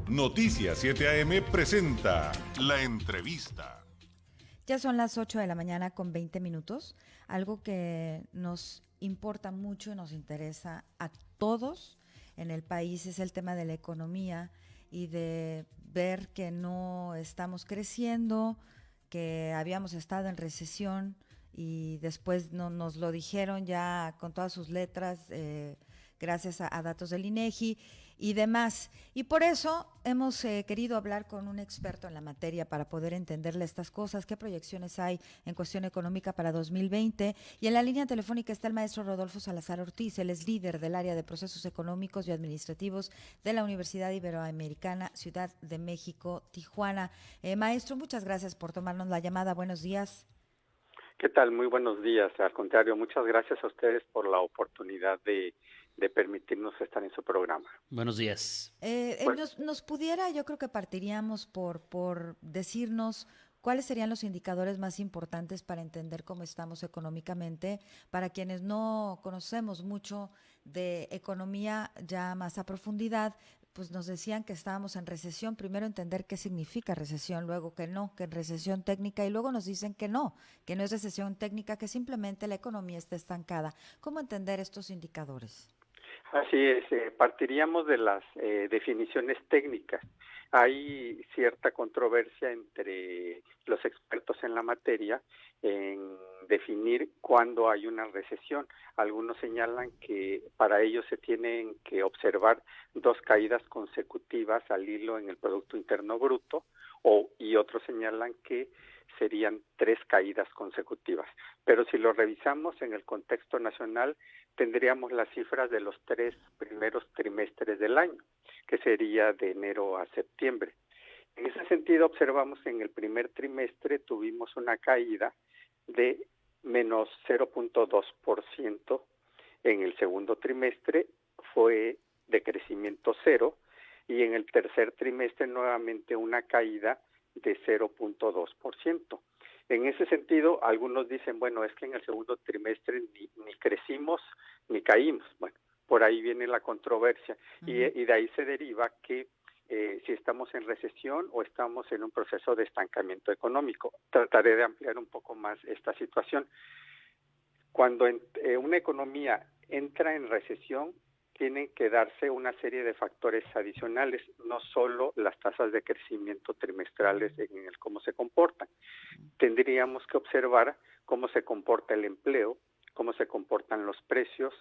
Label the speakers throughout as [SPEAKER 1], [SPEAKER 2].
[SPEAKER 1] Noticias 7 AM presenta La Entrevista.
[SPEAKER 2] Ya son las 8 de la mañana con 20 minutos. Algo que nos importa mucho y nos interesa a todos en el país es el tema de la economía y de ver que no estamos creciendo, que habíamos estado en recesión y después no, nos lo dijeron ya con todas sus letras, gracias a datos del INEGI y demás. Y por eso hemos querido hablar con un experto en la materia para poder entenderle estas cosas, qué proyecciones hay en cuestión económica para 2020. Y en la línea telefónica está el maestro Rodolfo Salazar Ortiz, él es líder del área de procesos económicos y administrativos de la Universidad Iberoamericana, Ciudad de México, Tijuana. Maestro, muchas gracias por tomarnos la llamada. Buenos días.
[SPEAKER 3] ¿Qué tal? Muy buenos días. Al contrario, muchas gracias a ustedes por la oportunidad de permitirnos estar en su programa.
[SPEAKER 4] Buenos días.
[SPEAKER 2] Nos pudiera, yo creo que partiríamos por decirnos cuáles serían los indicadores más importantes para entender cómo estamos económicamente, para quienes no conocemos mucho de economía ya más a profundidad. Pues nos decían que estábamos en recesión, primero entender qué significa recesión, luego que no, que en recesión técnica, y luego nos dicen que no es recesión técnica, que simplemente la economía está estancada. ¿Cómo entender estos indicadores?
[SPEAKER 3] Así es, partiríamos de las definiciones técnicas. Hay cierta controversia entre los expertos en la materia en definir cuándo hay una recesión. Algunos señalan que para ello se tienen que observar 2 caídas consecutivas al hilo en el Producto Interno Bruto, y otros señalan que serían 3 caídas consecutivas. Pero si lo revisamos en el contexto nacional, tendríamos las cifras de los 3 primeros trimestres del año, que sería de enero a septiembre. En ese sentido, observamos que en el primer trimestre tuvimos una caída de menos 0.2%, en el segundo trimestre fue de crecimiento 0, y en el tercer trimestre nuevamente una caída de 0.2%. En ese sentido, algunos dicen, bueno, es que en el segundo trimestre ni crecimos ni caímos. Bueno, por ahí viene la controversia, y de ahí se deriva que si estamos en recesión o estamos en un proceso de estancamiento económico. Trataré de ampliar un poco más esta situación. Cuando una economía entra en recesión, tienen que darse una serie de factores adicionales, no solo las tasas de crecimiento trimestrales en el cómo se comportan. Tendríamos que observar cómo se comporta el empleo, cómo se comportan los precios,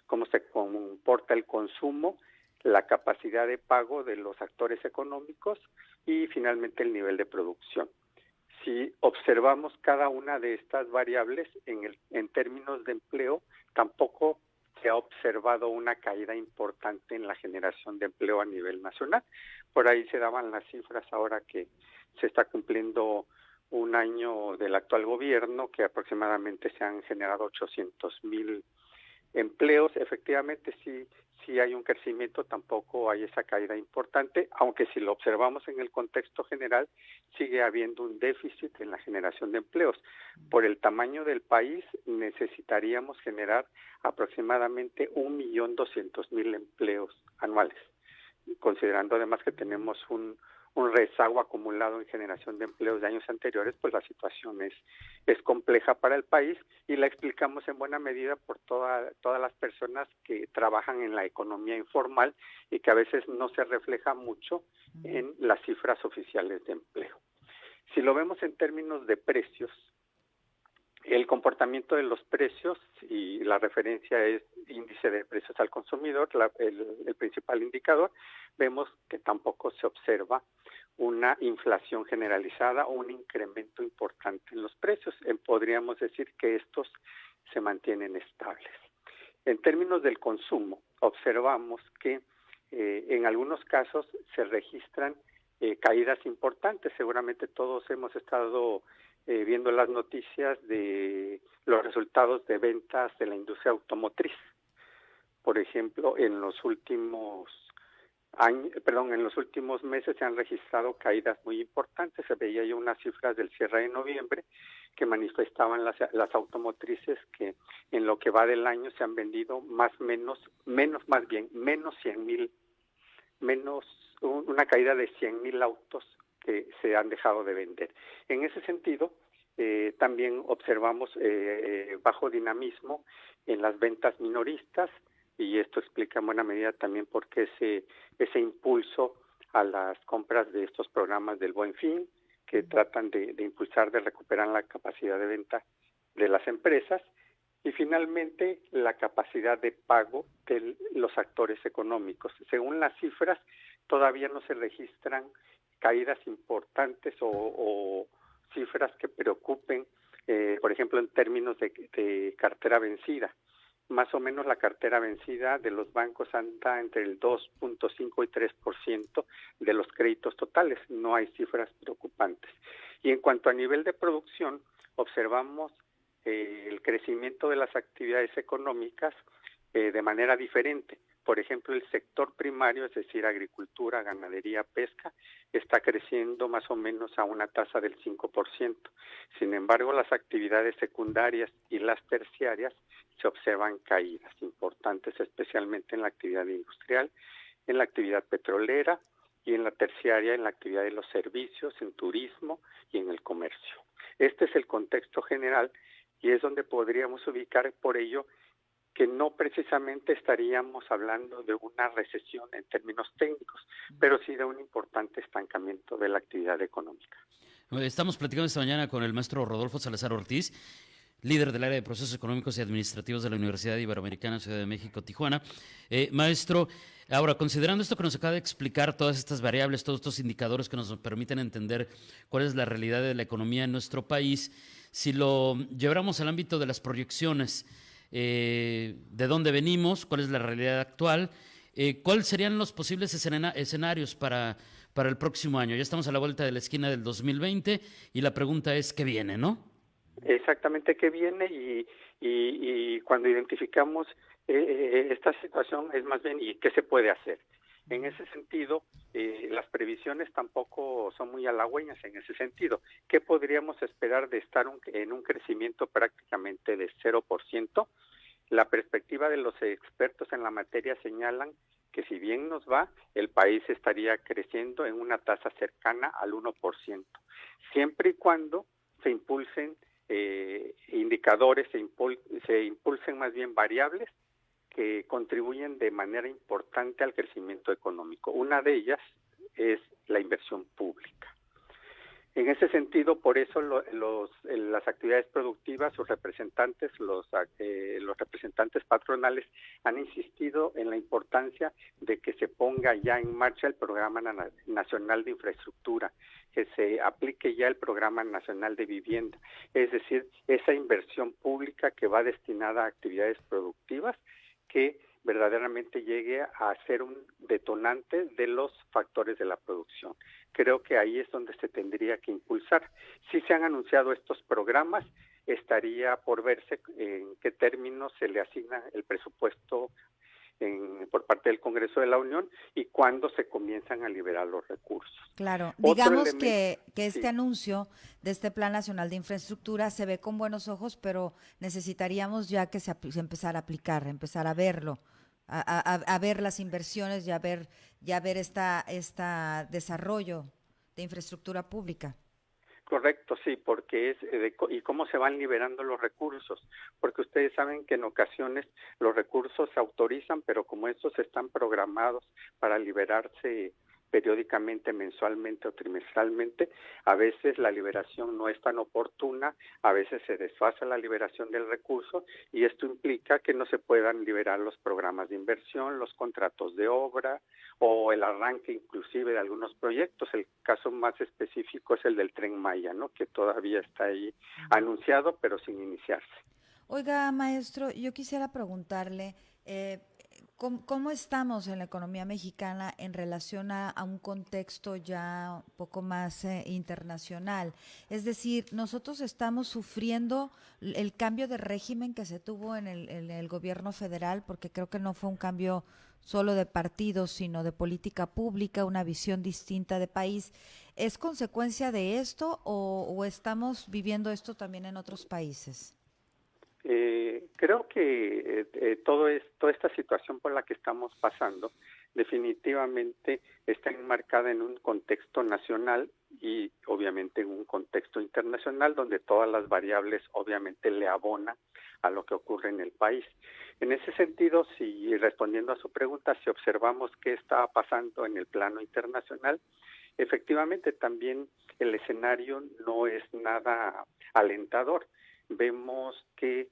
[SPEAKER 3] cómo se comporta el consumo, la capacidad de pago de los actores económicos y finalmente el nivel de producción. Si observamos cada una de estas variables en términos de empleo, tampoco se ha observado una caída importante en la generación de empleo a nivel nacional. Por ahí se daban las cifras ahora que se está cumpliendo un año del actual gobierno, que aproximadamente se han generado 800,000 empleos. Efectivamente, sí hay un crecimiento, tampoco hay esa caída importante, aunque si lo observamos en el contexto general, sigue habiendo un déficit en la generación de empleos. Por el tamaño del país, necesitaríamos generar aproximadamente 1.200.000 empleos anuales, considerando además que tenemos un rezago acumulado en generación de empleos de años anteriores. Pues la situación es compleja para el país, y la explicamos en buena medida por todas las personas que trabajan en la economía informal y que a veces no se refleja mucho en las cifras oficiales de empleo. Si lo vemos en términos de precios, el comportamiento de los precios, y la referencia es índice de precios al consumidor, el principal indicador, vemos que tampoco se observa una inflación generalizada o un incremento importante en los precios. Podríamos decir que estos se mantienen estables. En términos del consumo, observamos que en algunos casos se registran caídas importantes. Seguramente todos hemos estado viendo las noticias de los resultados de ventas de la industria automotriz. Por ejemplo, en los últimos meses se han registrado caídas muy importantes. Se veía ya unas cifras del cierre de noviembre que manifestaban las automotrices que en lo que va del año se han vendido menos 100,000, una una caída de 100,000 autos que se han dejado de vender. En ese sentido, también observamos bajo dinamismo en las ventas minoristas, y esto explica en buena medida también por qué ese impulso a las compras de estos programas del Buen Fin, que tratan de impulsar, de recuperar la capacidad de venta de las empresas, y finalmente la capacidad de pago de los actores económicos. Según las cifras, todavía no se registran caídas importantes o cifras que preocupen, por ejemplo, en términos de cartera vencida. Más o menos la cartera vencida de los bancos anda entre el 2.5 y 3% de los créditos totales. No hay cifras preocupantes. Y en cuanto a nivel de producción, observamos el crecimiento de las actividades económicas de manera diferente. Por ejemplo, el sector primario, es decir, agricultura, ganadería, pesca, está creciendo más o menos a una tasa del 5%. Sin embargo, las actividades secundarias y las terciarias se observan caídas importantes, especialmente en la actividad industrial, en la actividad petrolera y en la terciaria, en la actividad de los servicios, en turismo y en el comercio. Este es el contexto general y es donde podríamos ubicar, por ello, que no precisamente estaríamos hablando de una recesión en términos técnicos, pero sí de un importante estancamiento de la actividad económica.
[SPEAKER 4] Estamos platicando esta mañana con el maestro Rodolfo Salazar Ortiz, líder del área de procesos económicos y administrativos de la Universidad Iberoamericana, Ciudad de México, Tijuana. Maestro, ahora, considerando esto que nos acaba de explicar, todas estas variables, todos estos indicadores que nos permiten entender cuál es la realidad de la economía en nuestro país, si lo lleváramos al ámbito de las proyecciones, de dónde venimos, cuál es la realidad actual, cuáles serían los posibles escenarios para el próximo año. Ya estamos a la vuelta de la esquina del 2020 y la pregunta es, ¿qué viene, no?
[SPEAKER 3] Exactamente, qué viene y cuando identificamos esta situación es más bien ¿y qué se puede hacer? En ese sentido, las previsiones tampoco son muy halagüeñas en ese sentido. ¿Qué podríamos esperar de estar en un crecimiento prácticamente de 0%? La perspectiva de los expertos en la materia señalan que si bien nos va, el país estaría creciendo en una tasa cercana al 1%, siempre y cuando se impulsen indicadores, se impulsen más bien variables que contribuyen de manera importante al crecimiento económico. Una de ellas es la inversión pública. En ese sentido, por eso las actividades productivas, sus representantes, los representantes patronales han insistido en la importancia de que se ponga ya en marcha el Programa Nacional de Infraestructura, que se aplique ya el Programa Nacional de Vivienda, es decir, esa inversión pública que va destinada a actividades productivas que verdaderamente llegue a ser un detonante de los factores de la producción. Creo que ahí es donde se tendría que impulsar. Si se han anunciado estos programas, estaría por verse en qué términos se le asigna el presupuesto por parte del Congreso de la Unión y cuándo se comienzan a liberar los recursos.
[SPEAKER 2] Claro,
[SPEAKER 3] Otro
[SPEAKER 2] digamos
[SPEAKER 3] elemento,
[SPEAKER 2] que este
[SPEAKER 3] sí.
[SPEAKER 2] anuncio de este Plan Nacional de Infraestructura se ve con buenos ojos, pero necesitaríamos ya que se empezara a aplicar, empezar a verlo, a ver las inversiones y a ver esta desarrollo de infraestructura pública.
[SPEAKER 3] Correcto, sí, porque y cómo se van liberando los recursos, porque ustedes saben que en ocasiones los recursos se autorizan, pero como estos están programados para liberarse periódicamente, mensualmente o trimestralmente, a veces la liberación no es tan oportuna, a veces se desfasa la liberación del recurso y esto implica que no se puedan liberar los programas de inversión, los contratos de obra o el arranque inclusive de algunos proyectos. El caso más específico es el del Tren Maya, ¿no? Que todavía está ahí anunciado pero sin iniciarse.
[SPEAKER 2] Oiga, maestro, yo quisiera preguntarle, ¿cómo estamos en la economía mexicana en relación a un contexto ya un poco más internacional? Es decir, nosotros estamos sufriendo el cambio de régimen que se tuvo en el gobierno federal, porque creo que no fue un cambio solo de partidos, sino de política pública, una visión distinta de país. ¿Es consecuencia de esto o estamos viviendo esto también en otros países?
[SPEAKER 3] Creo que toda esta situación por la que estamos pasando definitivamente está enmarcada en un contexto nacional y obviamente en un contexto internacional donde todas las variables obviamente le abonan a lo que ocurre en el país. En ese sentido, si respondiendo a su pregunta, si observamos qué está pasando en el plano internacional, efectivamente también el escenario no es nada alentador. Vemos que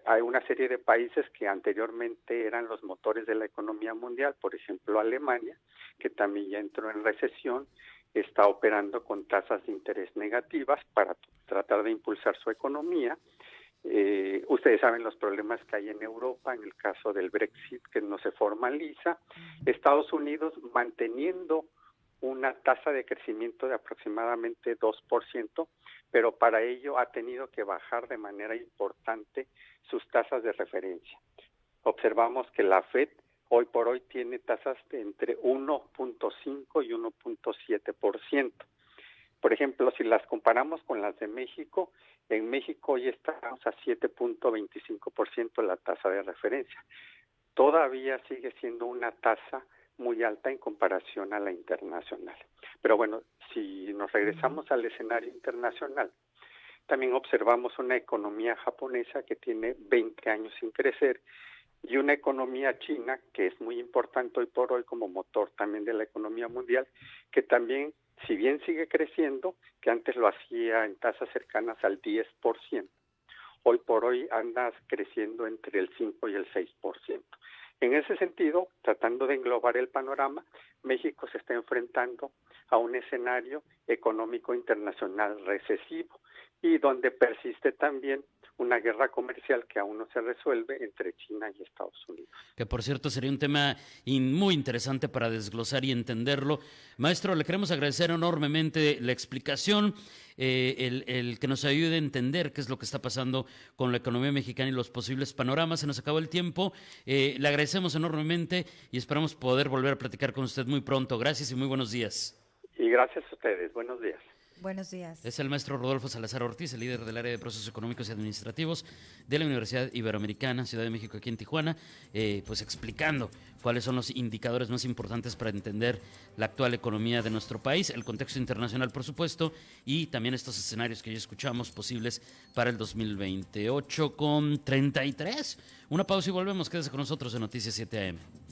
[SPEAKER 3] hay una serie de países que anteriormente eran los motores de la economía mundial, por ejemplo Alemania, que también ya entró en recesión, está operando con tasas de interés negativas para tratar de impulsar su economía. Ustedes saben los problemas que hay en Europa en el caso del Brexit, que no se formaliza. Estados Unidos manteniendo una tasa de crecimiento de aproximadamente 2%, pero para ello ha tenido que bajar de manera importante sus tasas de referencia. Observamos que la Fed hoy por hoy tiene tasas de entre 1.5 y 1.7%. Por ejemplo, si las comparamos con las de México, en México hoy estamos a 7.25% la tasa de referencia. Todavía sigue siendo una tasa muy alta en comparación a la internacional. Pero bueno, si nos regresamos al escenario internacional, también observamos una economía japonesa que tiene 20 años sin crecer y una economía china que es muy importante hoy por hoy como motor también de la economía mundial, que también, si bien sigue creciendo, que antes lo hacía en tasas cercanas al 10%, hoy por hoy anda creciendo entre el 5 y el 6%. En ese sentido, tratando de englobar el panorama, México se está enfrentando a un escenario económico internacional recesivo y donde persiste también una guerra comercial que aún no se resuelve entre China y Estados Unidos.
[SPEAKER 4] Que por cierto sería un tema muy interesante para desglosar y entenderlo. Maestro, le queremos agradecer enormemente la explicación, el que nos ayude a entender qué es lo que está pasando con la economía mexicana y los posibles panoramas. Se nos acabó el tiempo, le agradecemos enormemente y esperamos poder volver a platicar con usted muy pronto. Gracias y muy buenos días.
[SPEAKER 3] Y gracias a ustedes. Buenos días.
[SPEAKER 2] Buenos días.
[SPEAKER 4] Es el maestro Rodolfo Salazar Ortiz, el líder del área de procesos económicos y administrativos de la Universidad Iberoamericana, Ciudad de México, aquí en Tijuana, pues explicando cuáles son los indicadores más importantes para entender la actual economía de nuestro país, el contexto internacional, por supuesto, y también estos escenarios que ya escuchamos posibles para el 2028 con 33. Una pausa y volvemos. Quédese con nosotros en Noticias 7 AM.